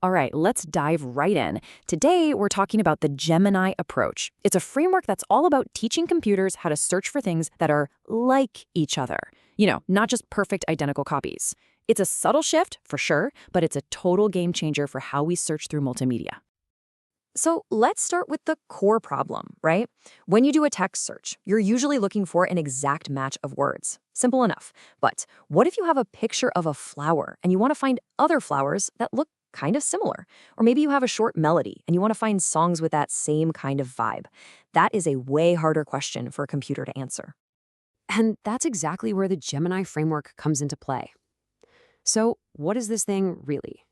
All right, let's dive right in. Today, we're talking about the Gemini approach. It's a framework that's all about teaching computers how to search for things that are like each other. Not just perfect identical copies. It's a subtle shift, for sure, but it's a total game changer for how we search through multimedia. So let's start with the core problem, right? When you do a text search, you're usually looking for an exact match of words. Simple enough. But what if you have a picture of a flower and you want to find other flowers that look kind of similar? Or maybe you have a short melody and you want to find songs with that same kind of vibe. That is a way harder question for a computer to answer. And that's exactly where the Gemini framework comes into play. So what is this thing really?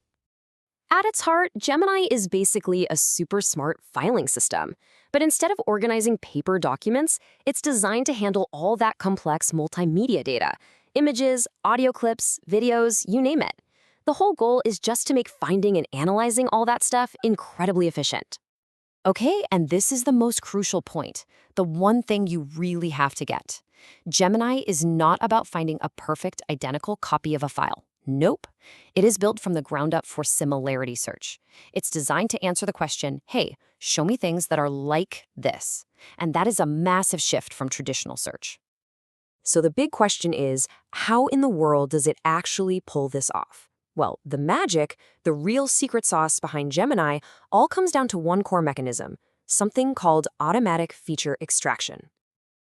At its heart, Gemini is basically a super smart filing system. But instead of organizing paper documents, it's designed to handle all that complex multimedia data. Images, audio clips, videos, you name it. The whole goal is just to make finding and analyzing all that stuff incredibly efficient. Okay, and this is the most crucial point, the one thing you really have to get. Gemini is not about finding a perfect identical copy of a file. Nope. It is built from the ground up for similarity search. It's designed to answer the question, hey, show me things that are like this. And that is a massive shift from traditional search. So the big question is, how in the world does it actually pull this off? Well, the magic, the real secret sauce behind Gemini, all comes down to one core mechanism, something called automatic feature extraction.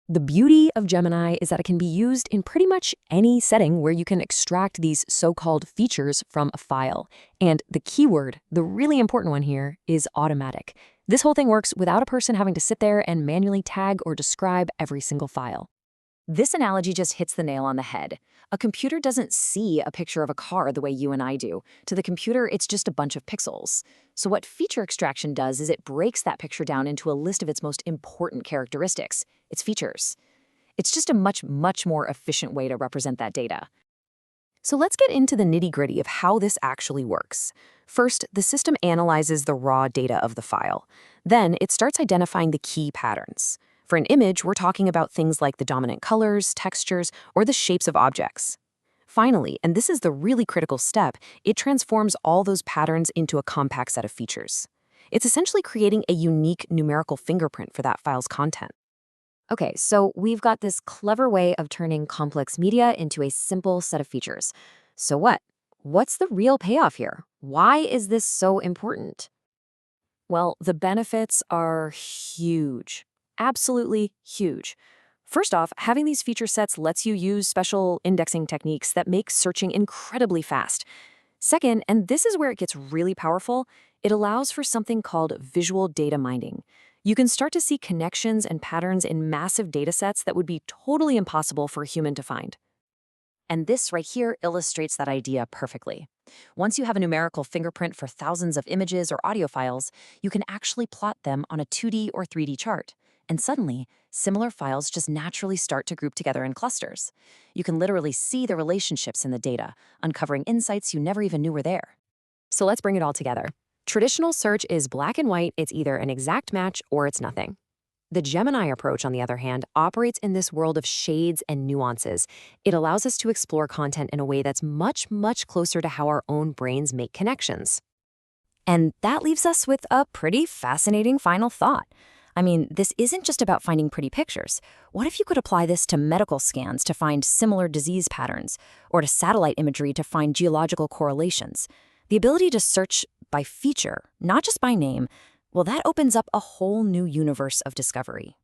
The beauty of Gemini is that it can be used in pretty much any setting where you can extract these so-called features from a file. And the keyword, the really important one here, is automatic. This whole thing works without a person having to sit there and manually tag or describe every single file. This analogy just hits the nail on the head. A computer doesn't see a picture of a car the way you and I do. To the computer, it's just a bunch of pixels. So what feature extraction does is it breaks that picture down into a list of its most important characteristics, its features. It's just a much more efficient way to represent that data. So let's get into the nitty-gritty of how this actually works. First, the system analyzes the raw data of the file. Then it starts identifying the key patterns. For an image, we're talking about things like the dominant colors, textures, or the shapes of objects. Finally, and this is the really critical step, it transforms all those patterns into a compact set of features. It's essentially creating a unique numerical fingerprint for that file's content. Okay, so we've got this clever way of turning complex media into a simple set of features. So what? What's the real payoff here? Why is this so important? Well, the benefits are huge. Absolutely huge. First off, having these feature sets lets you use special indexing techniques that make searching incredibly fast. Second, and this is where it gets really powerful, it allows for something called visual data mining. You can start to see connections and patterns in massive data sets that would be totally impossible for a human to find. And this right here illustrates that idea perfectly. Once you have a numerical fingerprint for thousands of images or audio files, you can actually plot them on a 2D or 3D chart. And suddenly, similar files just naturally start to group together in clusters. You can literally see the relationships in the data, uncovering insights you never even knew were there. So let's bring it all together. Traditional search is black and white. It's either an exact match or it's nothing. The Gemini approach, on the other hand, operates in this world of shades and nuances. It allows us to explore content in a way that's much closer to how our own brains make connections. And that leaves us with a pretty fascinating final thought. I mean, this isn't just about finding pretty pictures. What if you could apply this to medical scans to find similar disease patterns, or to satellite imagery to find geological correlations? The ability to search by feature, not just by name, well, that opens up a whole new universe of discovery.